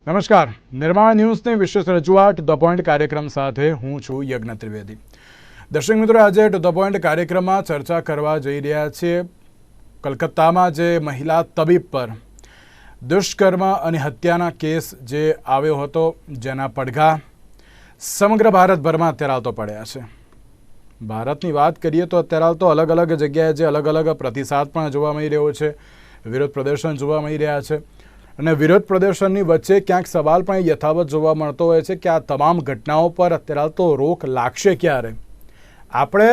નમસ્કાર, નિર્માણ ન્યૂઝની વિશેષ રજૂઆત ધ પોઈન્ટ કાર્યક્રમ સાથે હું છું યજ્ઞ ત્રિવેદી. દર્શક મિત્રો, આજે ધ પોઈન્ટ કાર્યક્રમમાં ચર્ચા કરવા જઈ રહ્યા છીએ કલકત્તામાં જે મહિલા તબીબ પર દુષ્કર્મ અને હત્યાના કેસ જે આવ્યો હતો, જેના પડઘા સમગ્ર ભારતભરમાં અત્યારે હાલ તો પડ્યા છે. ભારતની વાત કરીએ તો અત્યારે હાલ તો અલગ અલગ જગ્યાએ જે અલગ અલગ પ્રતિસાદ પણ જોવા મળી રહ્યો છે, વિરોધ પ્રદર્શન જોવા મળી રહ્યા છે. અને વિરોધ પ્રદર્શનની વચ્ચે ક્યાંક સવાલ પણ યથાવત જોવા મળતો હોય છે કે આ તમામ ઘટનાઓ પર અત્યારે તો રોક લાગશે ક્યારે? આપણે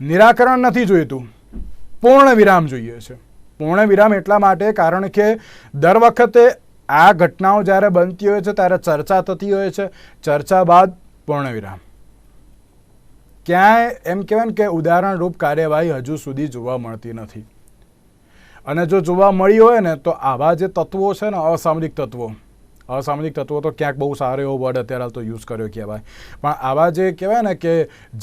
નિરાકરણ નથી જોઈતું, પૂર્ણ વિરામ જોઈએ છે. પૂર્ણ વિરામ એટલા માટે કારણ કે દર વખતે આ ઘટનાઓ જ્યારે બનતી હોય છે ત્યારે ચર્ચા થતી હોય છે, ચર્ચા બાદ પૂર્ણ વિરામ. ક્યાંય એમ કહેવાય ને કે ઉદાહરણરૂપ કાર્યવાહી હજુ સુધી જોવા મળતી નથી. અને જો જોવા મળી હોય ને તો આવા જે તત્વો છે ને, અસામરિક તત્વો તો ક્યાંક બહુ સારો એવો વર્ડ અત્યારે હાલ તો યુઝ કર્યો કહેવાય, પણ આવા જે કહેવાય ને કે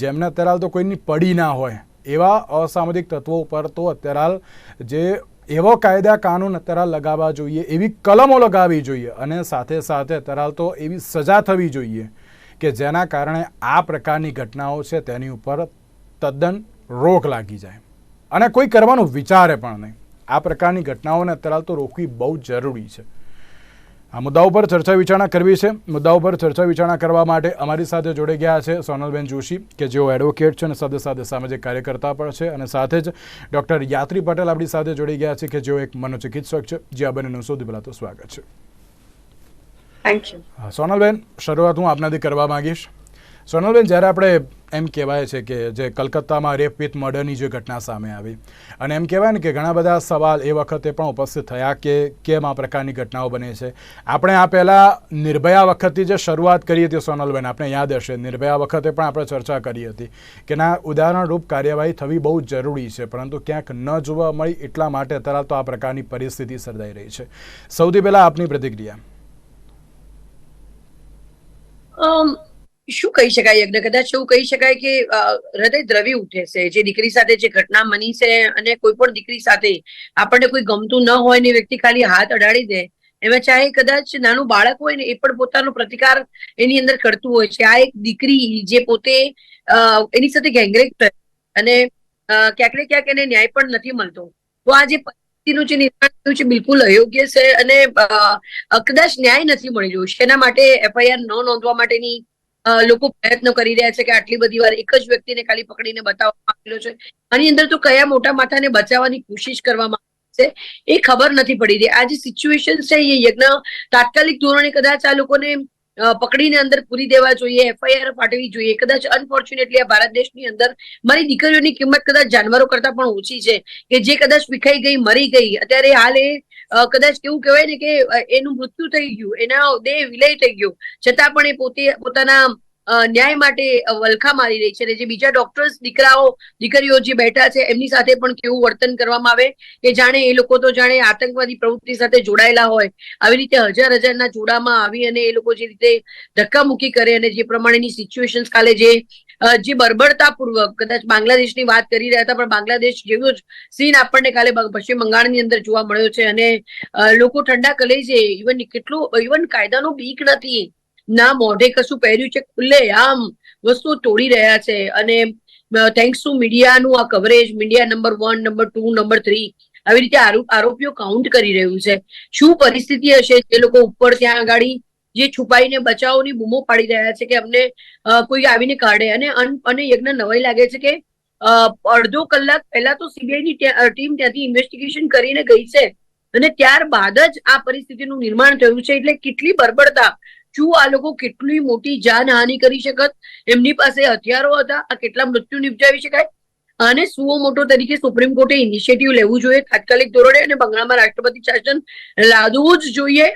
જેમને અત્યારે હાલ તો કોઈની પડી ના હોય એવા અસામરિક તત્વો ઉપર તો અત્યારે હાલ જે એવો કાયદા કાનૂન અત્યારે હાલ લગાવવા જોઈએ, એવી કલમો લગાવવી જોઈએ અને સાથે સાથે અત્યારે હાલ તો એવી સજા થવી જોઈએ કે જેના કારણે આ પ્રકારની ઘટનાઓ છે તેની ઉપર તદ્દન રોક લાગી જાય અને કોઈ કરવાનું વિચારે પણ નહીં. આ પ્રકારની ઘટનાઓને અત્યારે તો રોકવી બહુ જરૂરી છે. આ મુદ્દાઓ પર ચર્ચા વિચારણા કરવી છે. મુદ્દાઓ પર ચર્ચા વિચારણા કરવા માટે અમારી સાથે જોડાઈ ગયા છે સોનલબેન જોશી, કે જેઓ એડવોકેટ છે અને સાથે સાથે સામાજિક કાર્યકર્તા પણ છે, અને સાથે જ ડૉક્ટર યાત્રી પટેલ આપણી સાથે જોડાઈ ગયા છે, કે જેઓ એક મનોચિકિત્સક છે. જે આ બંનેનું સૌથી પહેલાં તો સ્વાગત છે. Thank you. સોનલબેન, શરૂઆત હું આપનાથી કરવા માંગીશ. સોનલબેન, જ્યારે આપણે એમ કહેવાય છે કે જે કલકત્તામાં રેપ વિથ મર્ડરની જે ઘટના સામે આવી, અને એમ કહેવાય ને કે ઘણા બધા સવાલ એ વખતે પણ ઉપસ્થિત થયા કે કેમ આ પ્રકારની ઘટનાઓ બને છે. આપણે આ પહેલાં નિર્ભયા વખતથી જે શરૂઆત કરી હતી સોનલબેન, આપણે યાદ હશે, નિર્ભયા વખતે પણ આપણે ચર્ચા કરી હતી કે ના ઉદાહરણરૂપ કાર્યવાહી થવી બહુ જરૂરી છે, પરંતુ ક્યાંક ન જોવા મળી એટલા માટે અત્યારે તો આ પ્રકારની પરિસ્થિતિ સર્જાઈ રહી છે. સૌથી પહેલાં આપની પ્રતિક્રિયા. શું કહી શકાય યજ્ઞ? કદાચ એવું કહી શકાય કે હૃદય દ્રવી ઉઠે છે જે દીકરી સાથે જે ઘટના બની છે. અને કોઈ પણ દીકરી સાથે આપણને કોઈ ગમતું ન હોય ને વ્યક્તિ ખાલી હાથ અડાડી દે, એમાં ચાહે કદાચ નાનું બાળક હોય ને એ પણ પોતાનો પ્રતિકાર એની અંદર કરતું હોય છે. આ એક દીકરી જે પોતે એની સાથે ગેંગરેપ થયો અને ક્યાંક ને ક્યાંક એને ન્યાય પણ નથી મળતો, તો આ જે પરિસ્થિતિનું જે નિર્માણ થયું છે બિલકુલ અયોગ્ય છે અને કદાચ ન્યાય નથી મળી રહ્યો છે. એના માટે એફઆઈઆર ન નોંધવા માટેની લોકો પ્રયત્નો કરી રહ્યા છે કે આટલી બધી વાર એક જ વ્યક્તિને ખાલી પકડીને બતાવવામાં આવેલો છે. આની અંદર તો કયા મોટા માથાને બચાવવાની કોશિશ કરવામાં આવે છે એ ખબર નથી પડી રહી. આ જે સિચ્યુએશન છે એ યજ્ઞ તાત્કાલિક ધોરણે કદાચ આ લોકોને પકડીને અંદર પૂરી દેવા જોઈએ, એફઆઈઆર ફાટવી જોઈએ. કદાચ અનફોર્ચ્યુનેટલી આ ભારત દેશની અંદર મારી દીકરીઓની કિંમત કદાચ જાનવરો કરતા પણ ઓછી છે, કે જે કદાચ વિખાઈ ગઈ, મરી ગઈ, અત્યારે હાલ એ કદાચ કેવું કહેવાય ને કે એનું મૃત્યુ થઈ ગયું, એના દેહ વિલય થઈ ગયો, છતાં પણ એ પોતે પોતાના ન્યાય માટે વલખા મારી રહી છે. અને જે બીજા ડોક્ટર્સ દીકરીઓ જે બેઠા છે એમની સાથે પણ કેવું વર્તન કરવામાં આવે કે જાણે એ લોકો તો જાણે આતંકવાદી પ્રવૃત્તિ સાથે જોડાયેલા હોય. આવી રીતે હજારના જોડામાં આવી અને એ લોકો જે રીતે ધક્કામુક્કી કરે અને જે પ્રમાણેની સિચ્યુએશન કાલે જે બર્બરતાપૂર્વક કદાચ બાંગ્લાદેશની વાત કરી રહ્યા હતા, પણ બાંગ્લાદેશ જેવો જ સીન આપણને કાલે પશ્ચિમ બંગાળની અંદર જોવા મળ્યો છે. અને લોકો ઠંડા કલેજે ઇવન કાયદાનો બીક નથી, ના મોઢે કશું પહેર્યું છે, ખુલ્લેઆમ વસ્તુઓ તોડી રહ્યા છે. અને થેન્ક્સ ટુ મીડિયાનું આ coverage, media number 1, number 2, number 3 આવી રીતે આરોપીઓ કાઉન્ટ કરી રહ્યું છે. શું પરિસ્થિતિ હશે જે લોકો ઉપર ત્યાં આગળ જે છુપાઈને બચાવની બૂમો પાડી રહ્યા છે કે અમને કોઈ આવીને કાઢે. અને યજ્ઞ નવાઈ લાગે છે કે અડધો કલાક પહેલા તો સીબીઆઈની ટીમ ત્યાંથી ઇન્વેસ્ટિગેશન કરીને ગઈ છે અને ત્યારબાદ જ આ પરિસ્થિતિનું નિર્માણ થયું છે. એટલે કેટલી બર્બરતા! શું આ લોકો કેટલી મોટી જાનહાનિ કરી શકત? એમની પાસે હથિયારો હતા, આ કેટલા મૃત્યુ નિપજાવી શકાય? અને સુઓ મોટો તરીકે સુપ્રીમ કોર્ટે ઇનિશિયેટિવ લેવું જોઈએ તાત્કાલિક ધોરણે અને બંગાળમાં રાષ્ટ્રપતિ શાસન લાદવું જ જોઈએ.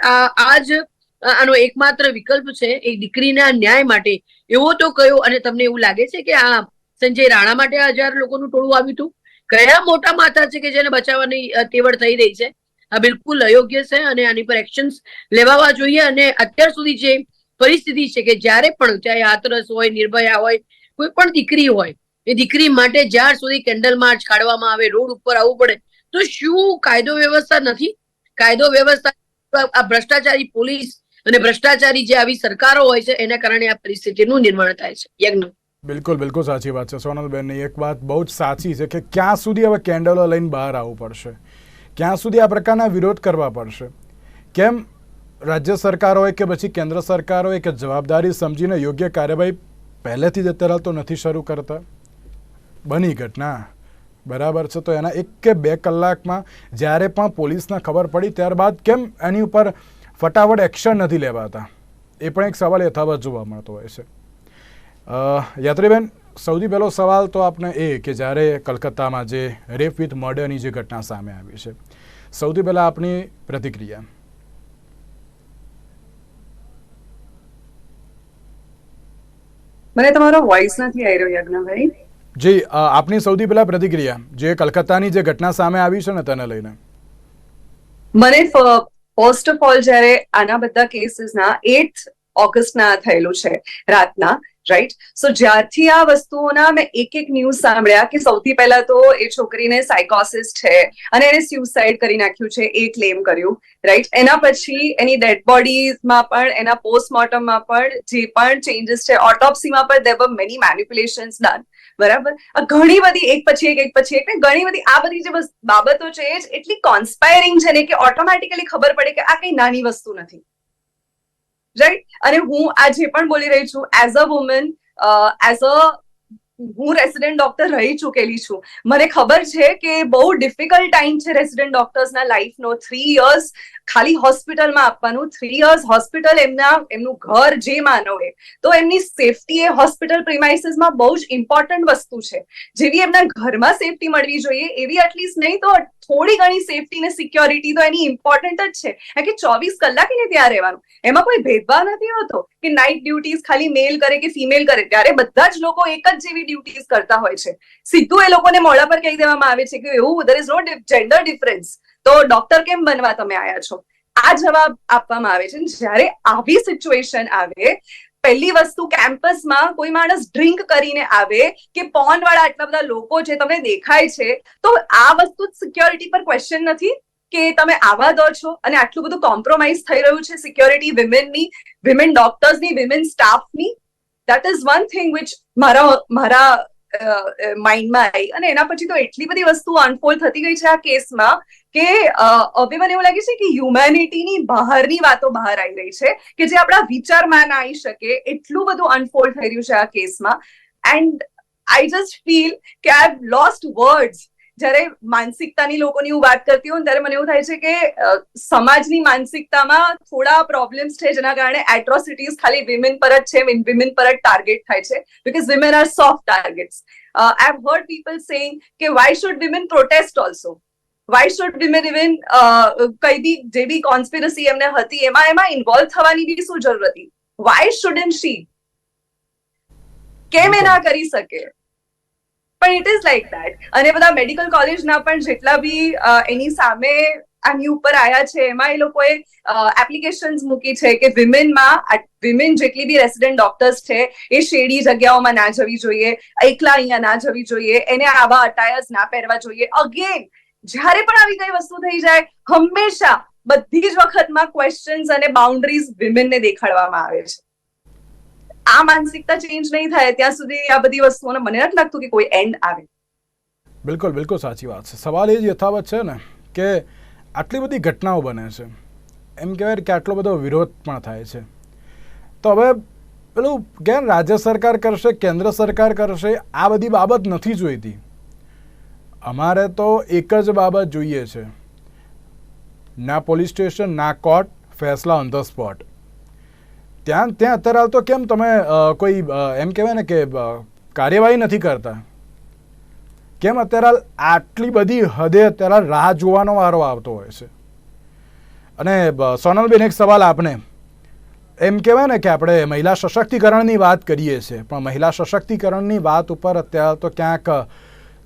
આ જ આનો એકમાત્ર વિકલ્પ છે એક દીકરીના ન્યાય માટે. એવો તો કયો? અને તમને એવું લાગે છે કે આ સંજય રાણા માટે 1000 લોકોનું ટોળું આવ્યું હતું? કયા મોટા માથા છે કે જેને બચાવવાની તેવડ થઈ રહી છે? આ બિલકુલ અયોગ્ય છે અને આની પર એક્શન્સ લેવા જોઈએ. અને અત્યાર સુધી જે પરિસ્થિતિ છે કે જ્યારે પણ ચાહે હાથરસ હોય, નિર્ભયા હોય, કોઈ પણ દીકરી હોય, એ દીકરી માટે જ્યાર સુધી કેન્ડલ માર્ચ કાઢવામાં આવે, રોડ ઉપર આવવું પડે, તો શું કાયદો વ્યવસ્થા નથી? કાયદો વ્યવસ્થા આ ભ્રષ્ટાચારી પોલીસ અને ભ્રષ્ટાચારી જે આવી સરકારો હોય છે એના કારણે આ પરિસ્થિતિનું નિર્માણ થાય છે. યજ્ઞ બિલકુલ બિલકુલ સાચી વાત છે સોનલબેનની. એક વાત બહુ જ સાચી છે કે ક્યાં સુધી હવે કેન્ડલો લઈને બહાર આવવું પડશે, ક્યાં સુધી આ પ્રકારના વિરોધ કરવા પડશે. કેમ રાજ્ય સરકાર હોય કે પછી કેન્દ્ર સરકાર હોય કે જવાબદારી સમજીને યોગ્ય કાર્યવાહી પહેલેથી જ અત્યારે તો નથી શરૂ કરતા? બની ઘટના બરાબર છે, તો એના 1 કે 2 કલાકમાં જ્યારે પણ પોલીસને ખબર પડી ત્યારબાદ કેમ એની ઉપર ફટાફટ એક્શન નથી લેવાતા? એ પણ એક સવાલ યથાવત જોવા મળતો હોય છે. યાત્રીબેન, સૌથી પહેલો સવાલ તો આપને એ કે જ્યારે કલકત્તામાં જે રેપ વિથ મર્ડરની જે ઘટના સામે આવી છે, સૌથી પહેલાં આપની પ્રતિક્રિયા. મને તમારો વોઇસ નથી આવી રહ્યો યજ્ઞભાઈ. જી, આપની સૌથી પહેલા પ્રતિક્રિયા જે કલકત્તાની જે ઘટના સામે આવી છે ને તેને લઈને. મને ફર્સ્ટ ઓફ ઓલ જ્યારે આના બધા કેસીસના 8 ઓગસ્ટના થયેલું છે રાતના, રાઈટ? સો જ્યારથી આ વસ્તુઓના મેં એક ન્યૂઝ સાંભળ્યા કે સૌથી પહેલા તો એ છોકરીને સાયકોસિસ છે અને એને સ્યુસાઇડ કરી નાખ્યું છે એ ક્લેમ કર્યું, રાઈટ? એના પછી એની ડેડ બોડીઝમાં પણ, એના પોસ્ટમોર્ટમમાં પણ જે પણ ચેન્જીસ છે, ઓટોપ્સીમાં પણ there were many manipulations done, બરાબર? ઘણી બધી એક પછી એક ઘણી બધી આ બધી જે બાબતો છે એ જ એટલી કોન્સ્પાયરિંગ છે ને કે ઓટોમેટિકલી ખબર પડે કે આ કઈ નાની વસ્તુ નથી, રાઈટ? અને હું આ જે પણ બોલી રહી છું એઝ અ વુમન, હું રેસિડેન્ટ ડોક્ટર રહી ચૂકેલી છું. મને ખબર છે કે બહુ ડિફિકલ્ટ ટાઈમ છે રેસિડેન્ટ ડોક્ટર્સના લાઈફનો. 3 years ખાલી હોસ્પિટલમાં આપવાનું, 3 years હોસ્પિટલ એમનું ઘર જે માનો એ, તો એમની સેફટી એ હોસ્પિટલ પ્રિમાઇસીસમાં બહુ જ ઇમ્પોર્ટન્ટ વસ્તુ છે. જેવી એમના ઘરમાં સેફટી મળવી જોઈએ એવી એટલીસ્ટ નહીં તો થોડી ઘણી સેફટી ને સિક્યોરિટી તો એની ઇમ્પોર્ટન્ટ જ છે. કારણ કે 24 કલાક એને ત્યાં રહેવાનું, એમાં કોઈ ભેદભાવ નથી હોતો કે નાઇટ ડ્યુટીઝ ખાલી મેલ કરે કે ફિમેલ કરે. ત્યારે બધા જ લોકો એક જ જેવી ડ્યુટીઝ કરતા હોય છે. સીધું એ લોકોને મોઢા પર કહી દેવામાં આવે છે કે એવું there is no gender difference, તો ડોક્ટર કેમ બનવા તમે આયા છો? આ જવાબ આપવામાં આવે છે. જ્યારે આવી સિચ્યુએશન આવે, પહેલી વસ્તુ કેમ્પસમાં કોઈ માણસ ડ્રિંક કરીને આવે કે પોન વાળા આટલા બધા લોકો છે તમને દેખાય છે, તો આ વસ્તુ સિક્યોરિટી પર ક્વેશ્ચન નથી કે તમે આવા દો છો અને આટલું બધું કોમ્પ્રોમાઇઝ થઈ રહ્યું છે સિક્યોરિટી વિમેનની, વિમેન ડોક્ટર્સની, વિમેન સ્ટાફની. That is one thing which મારા માઇન્ડમાં આવી. અને એના પછી તો એટલી બધી વસ્તુ અનફોલ્ડ થતી ગઈ છે આ કેસમાં કે હવે મને એવું લાગે છે કે હ્યુમેનિટીની બહારની વાતો બહાર આવી રહી છે કે જે આપણા વિચારમાં ના આવી શકે, એટલું બધું અનફોલ્ડ થઈ રહ્યું છે આ કેસમાં. એન્ડ આઈ જસ્ટ ફીલ કે આઈ હેવ લોસ્ટ વર્ડ્સ. જ્યારે માનસિકતાની લોકોની હું વાત કરતી હોઉં ત્યારે મને એવું થાય છે કે સમાજની માનસિકતામાં થોડા પ્રોબ્લેમ્સ છે જેના કારણે એટ્રોસિટીઝ ખાલી વિમેન પર જ છે, વિમેન પર જ ટાર્ગેટ થાય છે, because women are soft targets. I have heard people saying કે why should women protest also, why should women even કઈ બી જે બી કોન્સ્પિરસી એમને હતી એમાં ઇન્વોલ્વ થવાની બી શું જરૂર હતી? વાય શુડન્ટ શી? કેમ એ ના કરી શકે? પણ ઇટ ઇઝ લાઈક દેટ. અને બધા મેડિકલ કોલેજના પણ જેટલા બી એની સામે આની ઉપર આવ્યા છે એમાં એ લોકોએ એપ્લિકેશન્સ મૂકી છે કે વિમેન જેટલી બી રેસિડેન્ટ ડોક્ટર્સ છે એ શેડી જગ્યાઓમાં ના જવી જોઈએ, એકલા અહીંયા ના જવી જોઈએ, એને આવા અટાયર્સ ના પહેરવા જોઈએ. અગેન જ્યારે પણ આવી કઈ વસ્તુ થઈ જાય હંમેશા બધી જ વખતમાં ક્વેશ્ચન્સ અને બાઉન્ડ્રીઝ વિમેનને દેખાડવામાં આવે છે. આ માનસિકતા ચેન્જ નહીં થાય ત્યાં સુધી આ બધી વસ્તુઓને મને નથી લાગતું કે કોઈ એન્ડ આવે. બિલકુલ બિલકુલ સાચી વાત છે. સવાલ એ જ યથાવત છે ને કે આટલી બધી ઘટનાઓ બને છે, એમ કહેવાય કે આટલો બધો વિરોધ પણ થાય છે, તો હવે પેલું કેમ રાજ્ય સરકાર કરશે, કેન્દ્ર સરકાર કરશે, આ બધી બાબત નથી જોઈતી. અમારે તો એક જ બાબત જોઈએ છે, ના પોલીસ સ્ટેશન ના કોર્ટ, ફેસલા ઓન ધ સ્પોટ. ત્યાં અત્યારે હાલ તો કેમ તમે કોઈ એમ કહેવાય ને કે કાર્યવાહી નથી કરતા? કેમ અત્યારે હાલ આટલી બધી હદે અત્યારે રાહ જોવાનો વારો આવતો હોય છે? અને સોનલબેન, એક સવાલ આપને, એમ કહેવાય ને કે આપણે મહિલા સશક્તિકરણની વાત કરીએ છીએ, પણ મહિલા સશક્તિકરણની વાત ઉપર અત્યારે તો ક્યાંક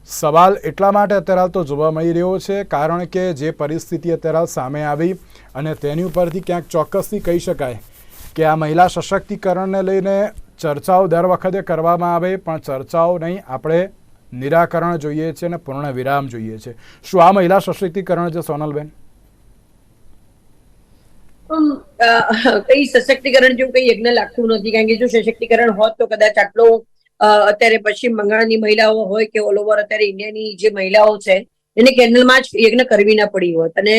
સવાલ એટલા માટે અત્યારે હાલ તો જોવા મળી રહ્યો છે કારણ કે જે પરિસ્થિતિ અત્યારે હાલ સામે આવી અને તેની ઉપરથી ક્યાંક ચોક્કસથી કહી શકાય કે આ મહિલા સશક્તિકરણને લઈને ચર્ચાઓ દર વખતે કરવામાં આવે, પણ ચર્ચાઓ નહીં, આપણે નિરાકરણ જોઈએ છે અને પૂર્ણ વિરામ જોઈએ છે. શું આ મહિલા સશક્તિકરણ છે સોનલબેન? કઈ સશક્તિકરણ જેવું કઈ યજ્ઞ લાગતું નથી, કારણ કે જો સશક્તિકરણ હોત તો કદાચ આટલો અત્યારે પશ્ચિમ બંગાળની મહિલાઓ હોય કે ઓલ ઓવર અત્યારે ઇન્ડિયાની જે મહિલાઓ છે એને કેન્ડલમાં જ યજ્ઞ કરવી ના પડી હોત. અને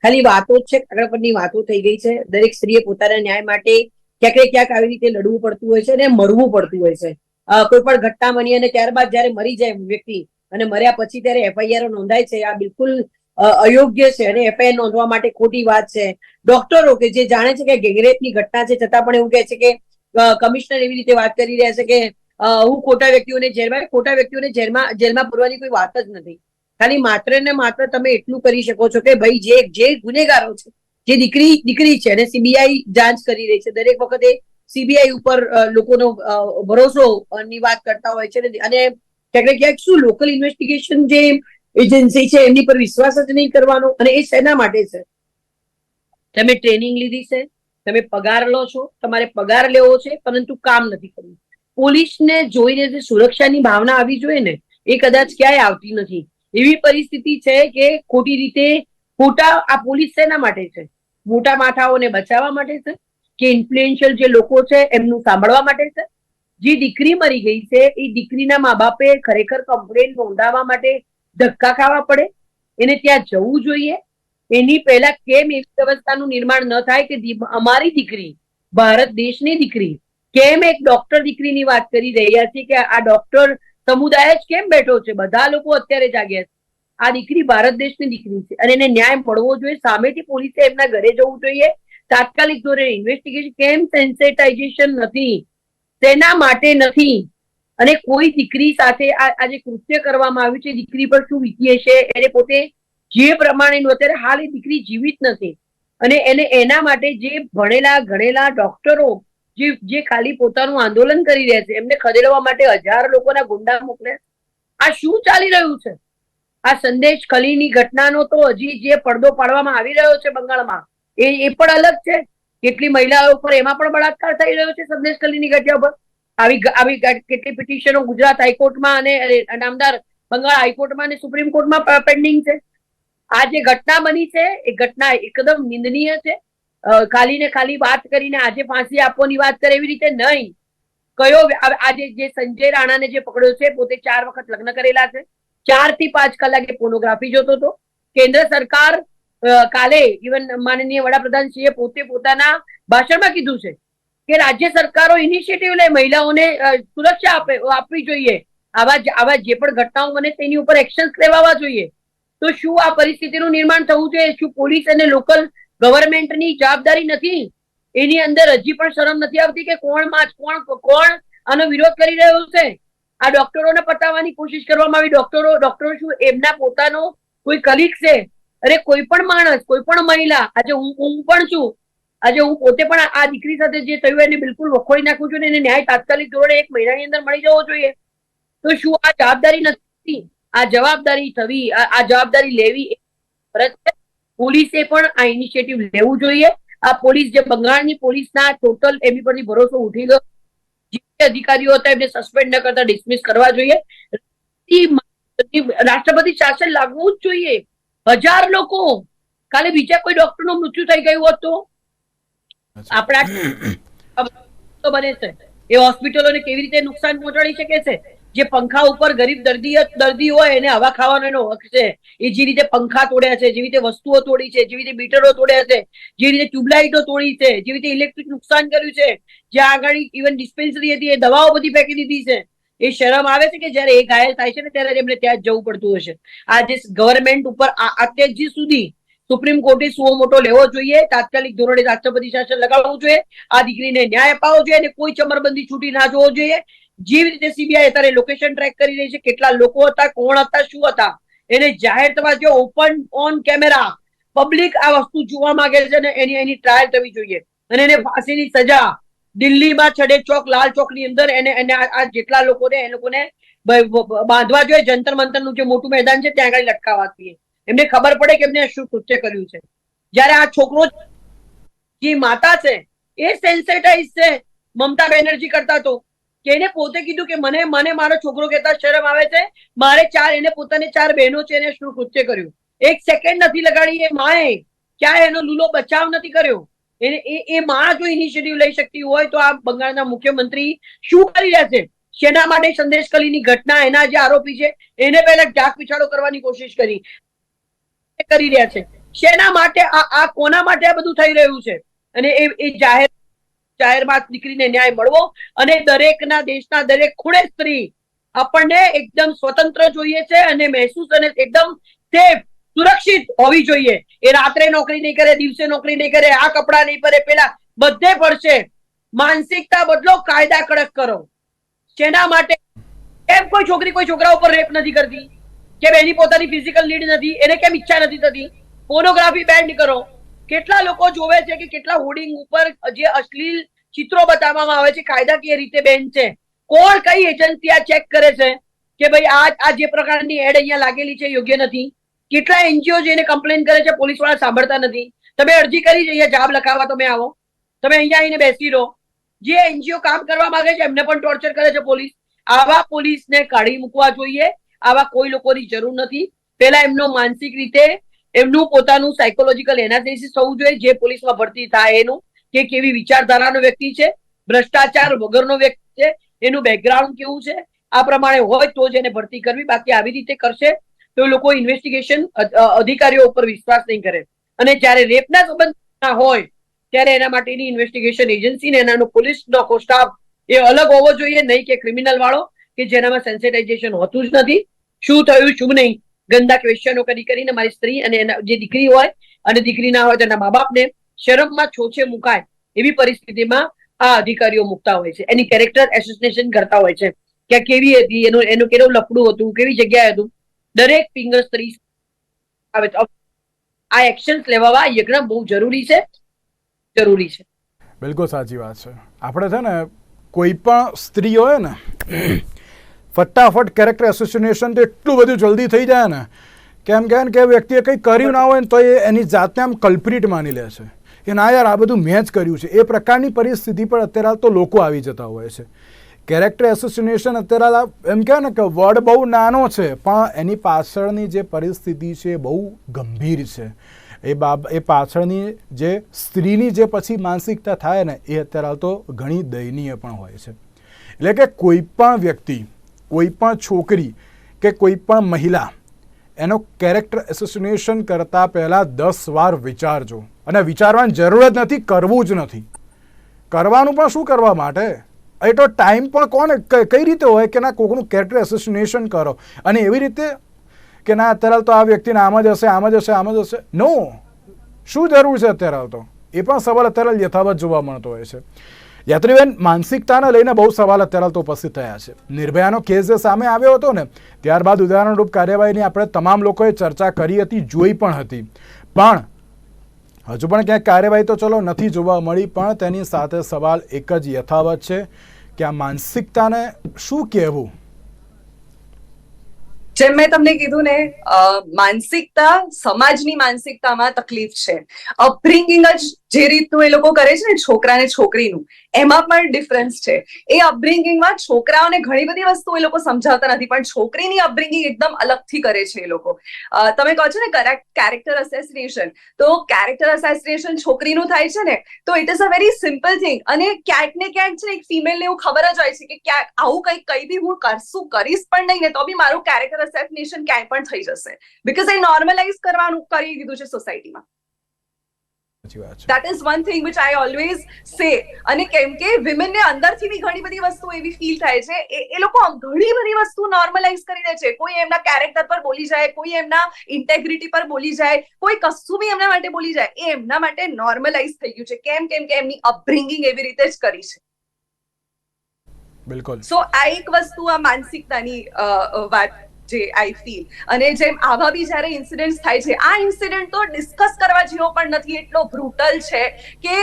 ખાલી વાતો જ છે, કાગળ પરની વાતો થઈ ગઈ છે. દરેક સ્ત્રીએ પોતાના ન્યાય માટે ક્યાંક ને ક્યાંક આવી રીતે લડવું પડતું હોય છે અને મરવું પડતું હોય છે. કોઈ પણ ઘટના બની અને ત્યારબાદ જયારે મરી જાય વ્યક્તિ અને મર્યા પછી ત્યારે એફઆઈઆર નોંધાય છે, આ બિલકુલ અયોગ્ય છે અને એફઆઈઆર નોંધવા માટે ખોટી વાત છે. ડોક્ટરો કે જે જાણે છે કે ગેંગરેપની ઘટના છે છતાં પણ એવું કહે છે કે કમિશનર એવી રીતે વાત કરી રહ્યા છે કે હું ખોટા વ્યક્તિઓને જેલમાં પૂરવાની કોઈ વાત જ નથી. ખાલી માત્ર ને માત્ર તમે એટલું કરી શકો છો કે ભાઈ જે ગુનેગારો છે, જે દીકરી છે અને સીબીઆઈ જાંચ કરી રહી છે, દરેક વખતે સીબીઆઈ ઉપર લોકોનો ભરોસો ની વાત કરતા હોય છે અને ક્યાંક ને ક્યાંક શું લોકલ ઇન્વેસ્ટિગેશન જે એજન્સી છે એમની પર વિશ્વાસ જ નહીં કરવાનો. અને એ શેના માટે છે? તમે ટ્રેનિંગ લીધી છે, તમે પગાર લો છો, તમારે પગાર લેવો છે, પરંતુ કામ નથી કરવું. પોલીસને જોઈને જે સુરક્ષાની ભાવના આવી જોઈએ ને એ કદાચ ક્યાંય આવતી નથી. એવી પરિસ્થિતિ છે કે ખોટી રીતે આ પોલીસ શેના માટે છે? મોટા માથાઓને બચાવવા માટે છે કે ઇન્ફ્લુએન્શિયલ જે લોકો છે એમનું સાંભળવા માટે છે? જે દીકરી મરી ગઈ છે એ દીકરીના મા બાપે ખરેખર કમ્પ્લેન નોંધાવવા માટે ધક્કા ખાવા પડે? એને ત્યાં જવું જોઈએ? એની પહેલા કેમ એવી વ્યવસ્થાનું નિર્માણ ન થાય કે અમારી દીકરી, ભારત દેશની દીકરી, કેમ એક ડોક્ટર દીકરીની વાત કરી રહ્યા છે કે આ ડોક્ટર સમુદાય જ કેમ બેઠો છે? બધા લોકો અત્યારે જાગ્યા છે. આ દીકરી ભારત દેશની દીકરી છે અને એને ન્યાય મળવો જોઈએ. સામેથી પોલીસે એમના ઘરે જવું જોઈએ, તાત્કાલિક ધોરણે ઇન્વેસ્ટિગેશન. કેમ સેન્સેટાઇઝેશન નથી? તેના માટે નથી. અને કોઈ દીકરી સાથે આ જે કૃત્ય કરવામાં આવ્યું છે, દીકરી પર શું વીતી હશે? એને પોતે જે પ્રમાણેનું અત્યારે હાલ એ દીકરી જીવિત નથી અને એને એના માટે જે ભણેલા ગણેલા ડોક્ટરો જે ખાલી પોતાનું આંદોલન કરી રહ્યા છે એમને ખદેડવા માટે 1000 લોકોના ગુંડા મોકલે. આ શું ચાલી રહ્યું છે? આ સંદેશ ખલીની ઘટનાનો તો હજી જે પડદો પાડવામાં આવી રહ્યો છે બંગાળમાં એ પણ અલગ છે. કેટલી મહિલાઓ પર એમાં પણ બળાત્કાર થઈ રહ્યો છે સંદેશ ખલીની ઘટના પર. આવી કેટલી પિટિશનો ગુજરાત હાઈકોર્ટમાં અને નામદાર બંગાળ હાઈકોર્ટમાં અને સુપ્રીમ કોર્ટમાં પેન્ડિંગ છે. આ જે ઘટના બની છે એ ઘટના એકદમ નિંદનીય છે. ખાલી ને ખાલી વાત કરીને આજે ફાંસી આપવાની વાત કરે એવી રીતે નહીં. આજે જે સંજય રાણાને જે પકડ્યો છે, પોતે 4 વખત લગ્ન કરેલા છે, 4 થી 5 કલાકે પોર્નોગ્રાફી જોતો હતો. કેન્દ્ર સરકાર કાલે ઇવન માનનીય વડાપ્રધાનશ્રીએ પોતે પોતાના ભાષણમાં કીધું છે કે રાજ્ય સરકારો ઇનિશિયેટિવ લે, મહિલાઓને સુરક્ષા આપવી જોઈએ. આવા જે પણ ઘટનાઓ બને તેની ઉપર એક્શન્સ લેવા જોઈએ. તો શું આ પરિસ્થિતિનું નિર્માણ થવું જોઈએ? શું પોલીસ અને લોકલ ગવર્મેન્ટની જવાબદારી નથી? એની અંદર હજી પણ શરમ નથી આવતી કે કોણ આનો વિરોધ કરી રહ્યો છે? આ ડોક્ટરોને પતાવવાની કોશિશ કરવામાં આવી. ડોક્ટરો શું એમના પોતાનો કોઈ કલીગ છે? અરે કોઈ પણ માણસ, કોઈ પણ મહિલા, આજે હું પણ છું, આજે હું પોતે પણ આ દીકરી સાથે જે થયું એને બિલકુલ વખોડી નાખું છું ને એને ન્યાય તાત્કાલિક ધોરણે 1 મહિનાની અંદર મળી જવો જોઈએ. તો શું આ જવાબદારી નથી? આ જવાબદારી થવી, આ જવાબદારી લેવી ફરજ છે. પોલીસે પણ આ ઇનિશિયેટિવ લેવું જોઈએ. આ પોલીસ જે બંગાળની પોલીસના ટોટલ એમની પરથી ભરોસો ઉઠી ગયો. જે અધિકારીઓ હતા એમને સસ્પેન્ડ ન કરતા ડિસમિસ કરવા જોઈએ. રાષ્ટ્રપતિ શાસન લાગવું જ જોઈએ. 1000 લોકો, કાલે બીજા કોઈ ડોક્ટર નું મૃત્યુ થઈ ગયું હોત તો આપણા બને છે એ હોસ્પિટલોને કેવી રીતે નુકસાન પહોંચાડી શકે છે? જે પંખા ઉપર ગરીબ દર્દી હોય એને હવા ખાવાનો એનો હક છે. એ જે રીતે પંખા તોડ્યા છે, જેવી રીતે વસ્તુઓ તોડી છે, જેવી રીતે મીટરો તોડ્યા છે, જે રીતે ટ્યુબલાઇટો તોડી છે, જેવી રીતે ઇલેક્ટ્રિક નુકસાન કર્યું છે, જ્યાં આગળ ઇવન ડિસ્પેન્સરી હતી એ દવાઓ બધી ફેંકી દીધી છે. એ શરમ આવે છે કે જયારે એ ઘાયલ થાય છે ને ત્યારે એમને ત્યાં જ જવું પડતું હશે. આજે ગવર્મેન્ટ ઉપર અત્યાર સુધી સુપ્રીમ કોર્ટે સુઓ મોટો લેવો જોઈએ. તાત્કાલિક ધોરણે રાષ્ટ્રપતિ શાસન લગાવવું જોઈએ. આ દીકરીને ન્યાય અપાવવો જોઈએ અને કોઈ ચમરબંધી છૂટી ના જોવો જોઈએ. જેવી રીતે સીબીઆઈ અત્યારે લોકેશન ટ્રેક કરી રહી છે, કેટલા લોકો હતા, કોણ હતા, શું હતા, એને જાહેર થવા જો ઓપન ઓન કેમેરા પબ્લિક આ વસ્તુ જોવા માંગે છે અને એની ટ્રાયલ થવી જોઈએ અને એને ફાંસીની સજા દિલ્હીમાં છડે ચોક, લાલ ચોક ની અંદર એને આ જેટલા લોકોને એ લોકોને બાંધવા જોઈએ. જંતર મંતર નું જે મોટું મેદાન છે ત્યાં આગળ લટકાવવા જોઈએ. એમને ખબર પડે કે એમને શું કૃત્ય કર્યું છે. જયારે આ છોકરો જે માતા છે એ સેન્સેટાઇઝ છે મમતા બેનર્જી કરતા તો કે એને પોતે કીધું કે મને મારો છોકરો કહેતા શરમ આવે છે. મારે એને પોતાને 4 બહેનો છે, એને શું કૃત્ય કર્યું? 1 સેકન્ડ નથી લગાડી એ માએ, ક્યાં એનો લૂલો બચાવ નથી કર્યો. એ માં જો ઇનિશિયેટિવ લઈ શકતી હોય તો આ બંગાળના મુખ્યમંત્રી શું કરી રહ્યા છે? શેના માટે સંદેશકલીની ઘટના, એના જે આરોપી છે એને પહેલા ઢાક પીછાડો કરવાની કોશિશ કરી રહ્યા છે? શેના માટે આ કોના માટે આ બધું થઈ રહ્યું છે? અને એ જાહેરમાં દીકરીને ન્યાય મળવો, અને દરેકના દેશના દરેક ખૂણે સ્ત્રી આપણને એકદમ સ્વતંત્ર જોઈએ છે અને મહેસૂસ અને એકદમ સેફ, સુરક્ષિત હોવી જોઈએ. એ રાત્રે નોકરી નહીં કરે, દિવસે નોકરી નહીં કરે, આ કપડા નહીં પહેરે, પેલા બધે પડશે. માનસિકતા બદલો, કાયદા કડક કરો. શેના માટે? કેમ કોઈ છોકરી કોઈ છોકરા ઉપર રેપ નથી કરતી? કેમ એની પોતાની ફિઝિકલ નીડ નથી? એને કેમ ઈચ્છા નથી થતી? પોર્નોગ્રાફી બેન કરો. કેટલા લોકો જોવે છે કે કેટલા હોર્ડિંગ ઉપર જે અશ્લીલ ચિત્રો બતાવવામાં આવે છે કાયદાકીય રીતે બેન છે? કોણ, કઈ એજન્સી આ ચેક કરે છે કે ભાઈ આ જે પ્રકારની એડ અહીંયા લાગેલી છે યોગ્ય નથી? કેટલા એનજીઓ જેને કમ્પ્લેન કરે છે, પોલીસ વાળા સાંભળતા નથી. તમે અરજી કરી, અહીંયા જાબ લખાવવા તમે આવો, તમે અહીંયા આવીને બેસી રહો. જે એનજીઓ કામ કરવા માંગે છે એમને પણ ટોર્ચર કરે છે પોલીસ. આવા પોલીસને કાઢી મૂકવા જોઈએ. આવા કોઈ લોકોની જરૂર નથી. પહેલા એમનો માનસિક રીતે એમનું પોતાનું સાયકોલોજીકલ એનાલિસિસ થવું જોઈએ, જે પોલીસમાં ભરતી થાય એનું, કે કેવી વિચારધારાનો વ્યક્તિ છે, ભ્રષ્ટાચાર વગરનો વ્યક્તિ છે, એનું બેકગ્રાઉન્ડ કેવું છે. આ પ્રમાણે હોય તો જ એને ભરતી કરવી. બાકી આવી રીતે કરશે તો લોકો ઇન્વેસ્ટિગેશન અધિકારીઓ ઉપર વિશ્વાસ નહીં કરે. અને જ્યારે રેપના સંબંધમાં હોય ત્યારે એના માટેની ઇન્વેસ્ટિગેશન એજન્સી ને એનાનો પોલીસનો સ્ટાફ એ અલગ હોવો જોઈએ, નહીં કે ક્રિમિનલ વાળો કે જેનામાં સેન્સિટાઇઝેશન હોતું જ નથી. શું થયું શું નહીં, ગંદા ક્વેશ્ચનો કરીને મારી સ્ત્રી અને એના જે દીકરી હોય અને દીકરી ના હોય તેના મા બાપને શરમમાં છોછે મુકાય એવી પરિસ્થિતિમાં આ અધિકારીઓ મૂકતા હોય છે. એની કેરેક્ટર એસોસિએશન કરતા હોય છે કે કેવી હતી, એનું કેવું લફડું હતું, કેવી જગ્યાએ હતું. દરેક ફિંગર સ્ત્રી આવે છે. આ એક્શન લેવા યજ્ઞ બહુ જરૂરી છે. બિલકુલ સાચી વાત છે. આપણે છે ને કોઈ પણ સ્ત્રી હોય ને, ફટાફટ કેરેક્ટર એસોસિએશન તો એટલું બધું જલ્દી થઈ જાય ને, કેમ કે વ્યક્તિએ કંઈ કર્યું ના હોય ને તો એ એની જાતને આમ કલ્પ્રિટ માની લે છે કે ના યાર આ બધું મેં જ કર્યું છે. એ પ્રકારની પરિસ્થિતિ પર અત્યારે તો લોકો આવી જતા હોય છે. કેરેક્ટર એસોસિએશન અત્યારે એમ કહે ને કે વર્ડ બહુ નાનો છે, પણ એની પાછળની જે પરિસ્થિતિ છે બહુ ગંભીર છે. એ પાછળની જે સ્ત્રીની જે પછી માનસિકતા થાય ને એ અત્યારે તો ઘણી દયનીય પણ હોય છે. એટલે કે કોઈ પણ વ્યક્તિ, કોઈ પણ છોકરી કે કોઈ પણ મહિલા એનો કેરેક્ટર એસોસિએશન કરતાં પહેલાં 10 વાર વિચારજો. અને વિચારવાની જરૂર જ નથી, કરવું જ નથી. કરવાનું પણ શું કરવા માટે? એ તો ટાઈમ પણ કોને કઈ રીતે હોય કે ના કોઈનું કેરેક્ટર એસોસિએશન કરો અને એવી રીતે કે ના અત્યારે તો આ વ્યક્તિને આમ જ હશે, આમ જ હશે, આમ જ હશે. નો, શું જરૂર છે અત્યારે તો? એ પણ સવાલ અત્યારે યથાવત જોવા મળતો હોય છે. યાત્રીબેન, માનસિકતાને લઈને બહુ સવાલ અત્યારે તો ઉપસ્થિત થયા છે. નિર્ભયાનો કેસ જે સામે આવ્યો હતો ને, ત્યારબાદ ઉદાહરણરૂપ કાર્યવાહીની આપણે તમામ લોકોએ ચર્ચા કરી હતી, જોઈ પણ હતી, પણ હજુ પણ ક્યાંક કાર્યવાહી તો ચલો નથી જોવા મળી. પણ તેની સાથે સવાલ એક જ યથાવત છે કે આ માનસિકતાને શું કહેવું? જેમ મેં તમને કીધું ને, માનસિકતા સમાજની માનસિકતામાં તકલીફ છે. અપબ્રિંગિંગ જ જે રીતનું એ લોકો કરે છે ને છોકરાને છોકરીનું, એમાં પણ ડિફરન્સ છે. એ અપબ્રિંગિંગમાં છોકરાઓને ઘણી બધી વસ્તુ એ લોકો સમજાવતા નથી, પણ છોકરીની અપબ્રિંગિંગ એકદમ અલગથી કરે છે એ લોકો. તમે કહો છો ને કેરેક્ટર અસેસિનેશન, તો કેરેક્ટર અસેસિનેશન છોકરીનું થાય છે ને, તો it is a very simple thing. અને ક્યાંક ને ક્યાંક છે એક ફિમેલને એવું ખબર જ હોય છે કે ક્યાંક આવું કંઈક કઈ બી હું કરીશ પણ નહીં ને તો બી મારું કેરેક્ટર અસેસિનેશન ક્યાંય પણ થઈ જશે, બીકોઝ એ નોર્મલાઇઝ કરવાનું કરી દીધું છે સોસાયટીમાં. That is one thing which I always say. અને કેમ કે વિમેનને અંદરથી બી ઘણી બધી વસ્તુ એવી ફીલ થાય છે, એ લોકો ઘણી બધી વસ્તુ નોર્મલાઇઝ કરી દે છે. કોઈ એમના કેરેક્ટર પર બોલી જાય, કોઈ એમના ઇન્ટેગ્રિટી પર બોલી જાય, કોઈ કશું બી એમના માટે બોલી જાય, એ એમના માટે નોર્મલાઇઝ થઈ ગયું છે. કેમ કે એમની અપબ્રિંગિંગ એવી રીતે જ કરી છે. બિલકુલ. સો આ એક વસ્તુ આ માનસિકતાની વાત જે આઈ ફીલ. અને જેમ આવા બી જયારે ઇન્સિડન્ટ થાય છે, આ ઇન્સિડન્ટ તો ડિસ્કસ કરવા જેવો પણ નથી, એટલો બ્રુટલ છે કે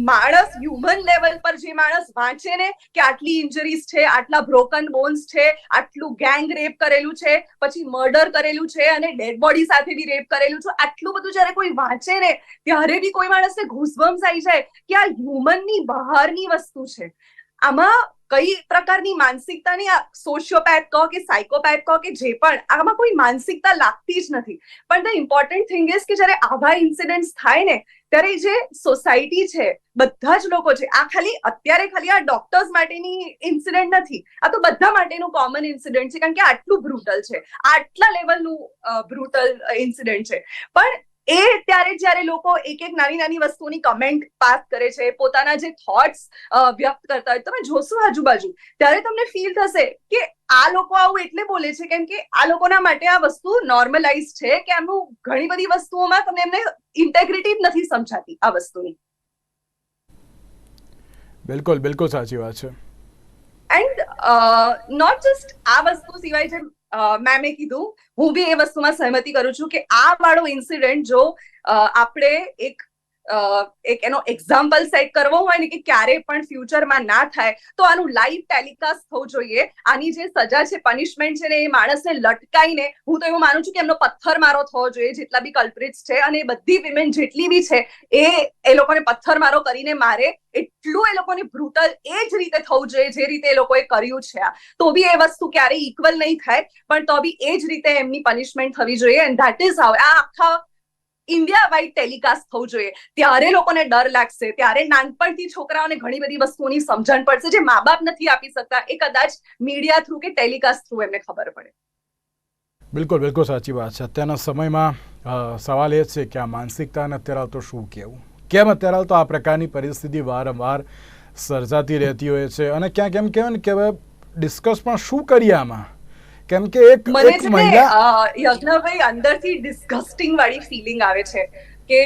માણસ હ્યુમન લેવલ પર જે માણસ વાંચે ને કે આટલી ઇન્જરીઝ છે, આટલા બ્રોકન બોન્સ છે, આટલું ગેંગ રેપ કરેલું છે, પછી મર્ડર કરેલું છે અને ડેડ બોડી સાથે બી રેપ કરેલું છે, આટલું બધું જયારે કોઈ વાંચે ને ત્યારે બી કોઈ માણસને ઘૂસબમ્સ આવી જાય કે આ હ્યુમનની બહારની વસ્તુ છે. આમાં કઈ પ્રકારની માનસિકતાની, સોશિયોપેથ કહો કે સાયકોપેથ કહો કે જે પણ, આમાં કોઈ માનસિકતા લાગતી જ નથી. પણ ધ ઇમ્પોર્ટન્ટ થિંગ ઇઝ કે જયારે આવા ઇન્સિડન્ટ્સ થાય ને ત્યારે જે સોસાયટી છે, બધા જ લોકો છે, આ ખાલી આ ડોક્ટર્સ માટેની ઇન્સિડન્ટ નથી, આ તો બધા માટેનું કોમન ઇન્સિડન્ટ છે, કારણ કે આટલું બ્રુટલ છે, આટલા લેવલનું બ્રુટલ ઇન્સિડન્ટ છે. પણ ત્યારે જ્યારે લોકો એક નાની નાની વસ્તુની કમેન્ટ પાસ કરે છે, પોતાના જે થોટ્સ વ્યક્ત કરતા હોય, તમે જોશો આજુબાજુ, ત્યારે તમને ફીલ થશે કે આ લોકો આવું એટલે બોલે છે કેમ કે આ લોકોના માટે આ વસ્તુ નોર્મલાઇઝ છે, કે એમનું ઘણી બધી વસ્તુઓમાં તમને એમને ઇન્ટેગ્રિટી જ નથી સમજાતી આ વસ્તુની. બિલકુલ બિલકુલ સાચી વાત છે. એન્ડ નોટ જસ્ટ આ વસ્તુ સિવાય જે મેમે કીધું, હું બી એ વસ્તુમાં સહમતી કરું છું કે આ વાળો ઇન્સિડન્ટ જો આપણે એક એનો એક્ઝામ્પલ સેટ કરવો હોય ને કે ક્યારે પણ ફ્યુચરમાં ના થાય, તો આનું લાઈવ ટેલિકાસ્ટ થવું જોઈએ. આની જે સજા છે, પનિશમેન્ટ છે ને, એ માણસને લટકાઈને, હું તો એવું માનું છું કે એમનો પથ્થરમારો થવો જોઈએ, જેટલા બી કલ્પ્રિટ્સ છે, અને બધી વિમેન જેટલી બી છે એ લોકોને પથ્થરમારો કરીને મારે, એટલું એ લોકોને બ્રુટલ એ જ રીતે થવું જોઈએ જે રીતે એ લોકોએ કર્યું છે. તો બી એ વસ્તુ ક્યારેય ઇક્વલ નહીં થાય, પણ તો બી એ જ રીતે એમની પનિશમેન્ટ થવી જોઈએ. એન્ડ ધેટ ઇઝ હાઉ આ આખા ઇન્ડિયા વાઇડ ટેલિકાસ્ટ થવું જોઈએ. ત્યારે લોકોને ડર લાગશે, ત્યારે નાનપણથી છોકરાઓને ઘણી બધી વસ્તુઓની સમજણ પડશે જે મા બાપ નથી આપી શકતા, એ કદાચ મીડિયા થ્રુ કે ટેલિકાસ્ટ થ્રુ એમને ખબર પડે. બિલકુલ બિલકુલ સાચી વાત છે. અત્યારના સમયમાં સવાલ એ છે કે આ માનસિકતાને અત્યારે તો શું કહેવું, કેમ અત્યારે તો આ પ્રકારની પરિસ્થિતિ વારંવાર સર્જાતી રહેતી હોય છે, અને ક્યાંક એમ કહેવાય ને કે હવે ડિસ્કસ પણ શું કરીએ આમાં, કેમ કે એક મહિલા યજ્ઞભાઈ અંદરથી ડિસ્ગસ્ટિંગ વાળી ફીલિંગ આવે છે કે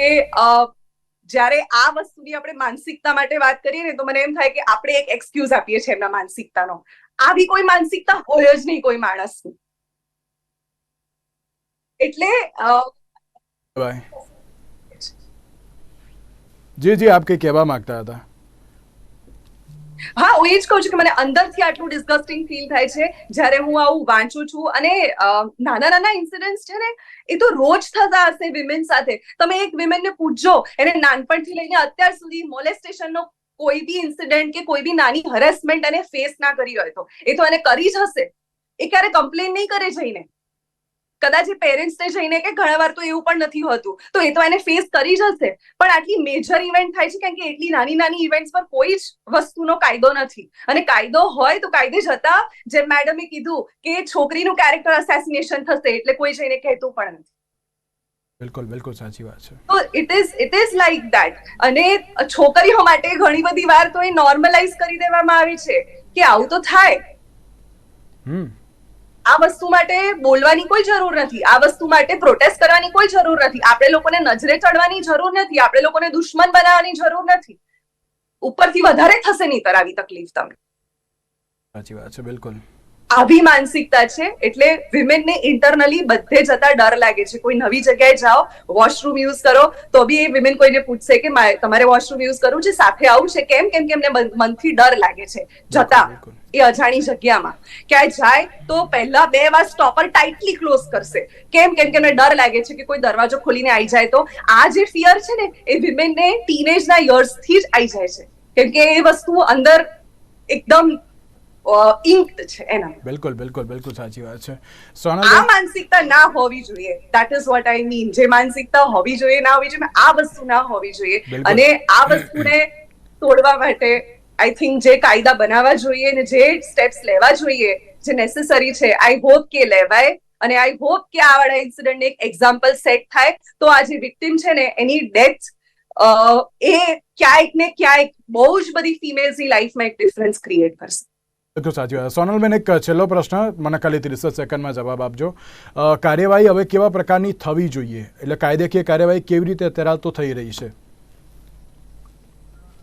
જ્યારે આ વસ્તુની આપણે માનસિકતા માટે વાત કરીએ ને, તો મને એમ થાય કે આપણે એક એક્સક્યુઝ આપીએ છીએ એમના માનસિકતાનો. આવી કોઈ માનસિકતા હોય જ નહીં કોઈ માણસની. એટલે જી આપ કઈ કહેવા માંગતા હતા? હા, હું એ જ કહું છું કે મને અંદરથી આટલું ડિસ્ગસ્ટિંગ ફીલ થાય છે જ્યારે હું આવું વાંચું છું. અને નાના નાના ઇન્સિડન્ટ્સ છે ને, એ તો રોજ થતા હશે વિમેન સાથે. તમે એક વિમેનને પૂછજો, એને નાનપણથી લઈને અત્યાર સુધી મોલેસ્ટેશનનો કોઈ બી ઇન્સિડન્ટ કે કોઈ બી નાની હરેસમેન્ટ એને ફેસ ના કરી હોય, તો એ તો એને કરી જ હશે. એ ક્યારે કમ્પ્લેન નહીં કરે જઈને, કદાચ એ પેરેન્ટ્સને જઈને કે ઘણા વાર તો એવું પણ નથી હોતું, તો એ તો એને ફેસ કરી જ હશે. પણ આટલી મેજર ઇવેન્ટ થાય છે કારણ કે એટલી નાની નાની ઇવેન્ટ્સ પર કોઈ જ વસ્તુનો કાયદો નથી. અને કાયદો હોય તો કાયદે જતા, જેમ મેડમે કીધું કે છોકરીનું કેરેક્ટર અસેસિનેશન થશે એટલે કોઈ જઈને કહેતું પણ નથી. બિલકુલ બિલકુલ સાચી વાત છે. તો ઇટ ઇઝ લાઈક ધેટ. અને છોકરીઓ માટે ઘણી બધી વાર તો એ નોર્મલાઇઝ કરી દેવામાં આવી છે કે આવું તો થાય. આ વસ્તુ માટે બોલવાની કોઈ જરૂર નથી, આ વસ્તુ માટે પ્રોટેસ્ટ કરવાની કોઈ જરૂર નથી, આપણે લોકોને નજરે ચડવાની જરૂર નથી, આપણે લોકોને દુશ્મન બનાવવાની જરૂર નથી. ઉપરથી વધારે થશે નહીંતર આવી તકલીફ તમને. સાચી વાત છે. બિલકુલ આવી માનસિકતા છે. એટલે વિમેનને ઇન્ટરનલી બધે જતા ડર લાગે છે. કોઈ નવી જગ્યાએ જાઓ, વોશરૂમ યુઝ કરો, તો બી એ વિમેન કોઈને પૂછશે કે તમારે વોશરૂમ યુઝ કરવું છે, સાથે આવું છે, કેમ કેમ કે એમને મનથી ડર લાગે છે જતા એ અજાણી જગ્યામાં. ક્યાંય જાય તો પહેલા 2 વાર સ્ટોપર ટાઇટલી ક્લોઝ કરશે. કેમ કેમ કે એમને ડર લાગે છે કે કોઈ દરવાજો ખોલીને આવી જાય તો. આ જે ફિયર છે ને, એ વિમેનને ટીનેજના યર્સથી જ આવી જાય છે, કેમ કે એ વસ્તુ અંદર એકદમ ઇન્ક્ડ છે એના. બિલકુલ બિલકુલ બિલકુલ સાચી વાત છે. આ માનસિકતા ના હોવી જોઈએ. That is what I mean. જે માનસિકતા હોવી જોઈએ ના હોવી જોઈએ, આ વસ્તુ ના હોવી જોઈએ. અને આ વસ્તુને તોડવા માટે આઈ થિંક જે કાયદા બનાવવા જોઈએ ને જે સ્ટેપ્સ લેવા જોઈએ, જે નેસેસરી છે, આઈ હોપ કે લેવાય. અને આઈ હોપ કે આ વાળા ઇન્સિડન્ટ એક એક્ઝામ્પલ સેટ થાય, તો આ જે વિક્ટિમ છે ને, એની ડેથ એ ક્યાંક ને ક્યાંક બહુ જ બધી ફિમેલ્સની લાઈફમાં એક ડિફરન્સ ક્રિએટ કરશે. બિલકુલ સાચી વાત. સોનલબેન, એક છેલ્લો પ્રશ્ન, મને ખાલી 30 સેકન્ડમાં જવાબ આપજો. કાર્યવાહી હવે કેવા પ્રકારની થવી જોઈએ, એટલે કાયદેકીય કાર્યવાહી કેવી રીતે અત્યારે તો થઈ રહી છે?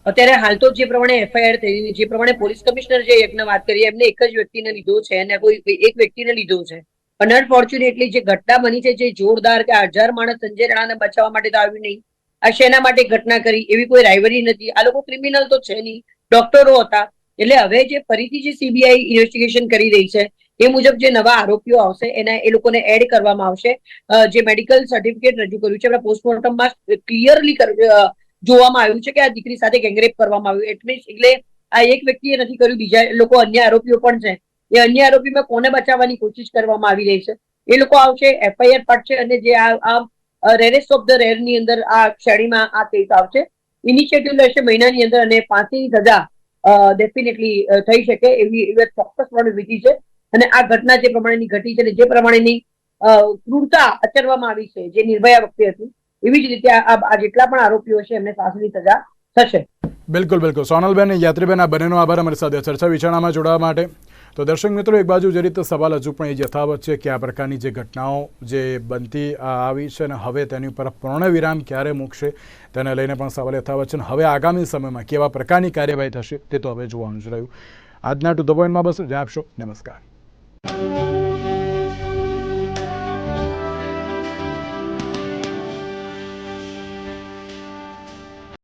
અત્યારે હાલ તો જે પ્રમાણે એફઆઈઆર થઈ, જે પ્રમાણે પોલીસ કમિશનર જે યજ્ઞ વાત કરી, એમને એક જ વ્યક્તિને લીધો છે અને કોઈ એક વ્યક્તિને લીધો છે. અને અનફોર્ચ્યુનેટલી જે ઘટના બની છે, જે જોરદાર કે 1000 માણસ સંજય રાણાને બચાવવા માટે તો આવ્યું નહીં, આ શેના માટે ઘટના કરી, એવી કોઈ રાઇવરી નથી. આ લોકો ક્રિમિનલ તો છે નહીં, ડોક્ટરો હતા. એટલે હવે જે ફરીથી જે સીબીઆઈ ઇન્વેસ્ટિગેશન કરી રહી છે, એ મુજબ જે નવા આરોપીઓ આવશે એના એ લોકોને એડ કરવામાં આવશે. જે મેડિકલ સર્ટિફિકેટ રજૂ કર્યું છે, આપણે પોસ્ટમોર્ટમમાં ક્લિયરલી જોવામાં આવ્યું છે કે આ દીકરી સાથે ગેંગરેપ કરવામાં આવ્યું. એટલે આ એક વ્યક્તિએ નથી કર્યું, બીજા લોકો અન્ય આરોપીઓ પણ છે. એ અન્ય આરોપીમાં કોને બચાવવાની કોશિશ કરવામાં આવી રહી છે, એ લોકો આવશે, એફઆઈઆર પડશે, અને જે આ રેરેસ્ટ ઓફ ધ રેર ની અંદર આ શ્રેણીમાં આ કેસ આવશે. ઇનિશિયેટિવ લેશે મહિનાની અંદર અને ફાંસીની સજા ડેફિનેટલી થઈ શકે એવી ચોક્કસપણે વિધિ છે. અને આ ઘટના જે પ્રમાણેની ઘટી છે અને જે પ્રમાણેની ક્રૂરતા આચરવામાં આવી છે જે નિર્ભયા વખતે હતી એવી જ રીતે આ જેટલા પણ આરોપીઓ છે એમને ફાંસીની સજા થશે. બિલકુલ બિલકુલ. સોનલબેન, યાત્રીબેન, આ બંનેનો આભાર અમારી સાથે ચર્ચા વિચારણામાં જોડાવા માટે. તો દર્શક મિત્રો, એક બાજુ જે રીતે સવાલ હજુ પણ એ યથાવત છે કે આ પ્રકારની જે ઘટનાઓ જે બનતી આવી છે અને હવે તેની ઉપર પૂર્ણ વિરામ ક્યારે મૂકશે તેને લઈને પણ સવાલ યથાવત છે. અને હવે આગામી સમયમાં કેવા પ્રકારની કાર્યવાહી થશે તે તો હવે જોવાનું જ રહ્યું. આજના ટુ ધ પોઈન્ટમાં બસ રજા આપશો. નમસ્કાર.